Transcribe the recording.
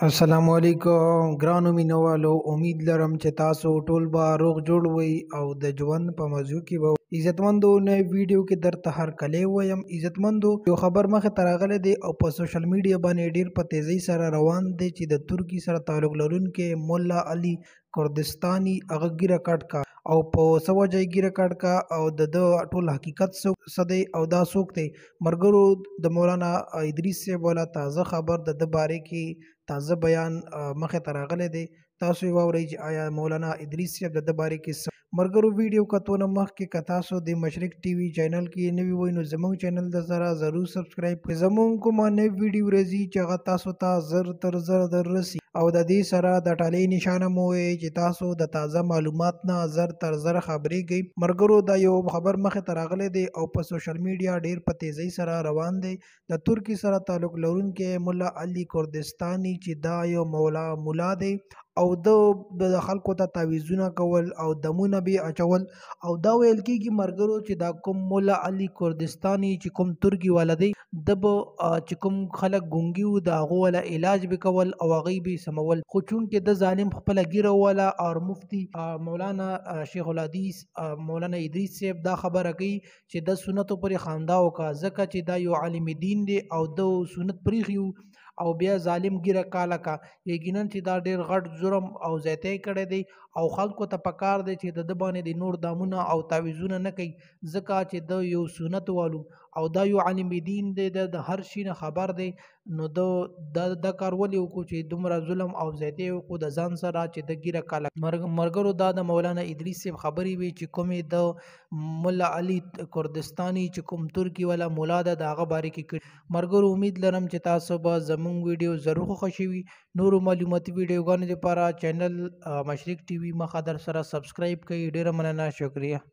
السلام علیکم ګرانو مینوالو. امید لرم چې تاسو ټول به روغ جوړ وئ او د ژوند په موضوع کې به عزتمندو. نه ویډیو کې درته هر کلی وایم عزتمندو. یو خبر مخه تراغله دی او په سوشل میډیا باندې ډیر په تیزی سره روان دی چې د ترکی سره تعلق لرونکي مولا علي کردستاني هغه ګیره کټ کا او په سوجه ګیره کټ کا او د ټول حقیقت څه دی او دا څوک دی. مرګرو د مولانا ادریس صاحب والا تازه خبر د باره کې تازه بیان مخه تراغله دی. تاسو یې واورئ چې آیا مولانا ادریس صاحب د باره کې مرګرو ویډیو کتونه مخکې که تاسو د مشرق ټي وي چینل کې نوي وئ نو زموږ چینل د سره ضرور سبسکرایب کړئ. زموږ کومه نوې ویډیو راځي چې هغه تاسو ته زر تر زر در رسي او د دې سره د ټالۍ نشانه مو وي چې تاسو د تازه معلومات نه زر تر زر خبرېږئ. مرګرو دا یو خبر مخه تراغله دی او په سوشل میډیا ډیر په تیزی سره روان دی. د ترکی سره تعلق لرونکي مولا علي کردستاني چې دا یو مولا دی او د خلکو ته تعویذونه کول او دمونه به اچول او دا ویل کېږي مرګرو چې دا کوم مولا علي کردستاني چې کوم ترکی والا دی د چې کوم خلک ګونګي وو د هغو والا علاج به کول او هغوی به سمول. خو چونکې د ظالم خپله ګیره والا او مفتی مولانا شیخ الحدیث مولانا ادریس صاحب دا خبره کوي چې د سنتو پرې خندا وکړه ځکه چې دا یو عالم دین دی او د سنت پریښي او بیا ظالم ګیره کاله کا. یقینا چې دا ډیر غټ جرم او زیاتی کړی دی او خلکو ته پکار دی چې د باندې د نور دامونه او تعویذونه نه کوي ځکه چې د یو سنت والو او دا یو عالم دین دی د هر شي نه خبر دی. نو د کار ولې وکړو چې دومره ظلم او زیاتی وکړو د ځان سره چې د ګیره کاله. مرګرو دا د مولانا ادریس صاحب خبرې وي چې کومې د مولا علي کردستاني چې کوم ترکی والا مولا ده د هغه باره کې کړي. مرګرو امید لرم چې تاسو به زموږ ویډیو ضرور خوښوي. نورو معلوماتي ویډیوګانو لپاره چینل مشرق ټي وي مخه در سره سبسکرایب کړئ. ډیره مننه، شکریه.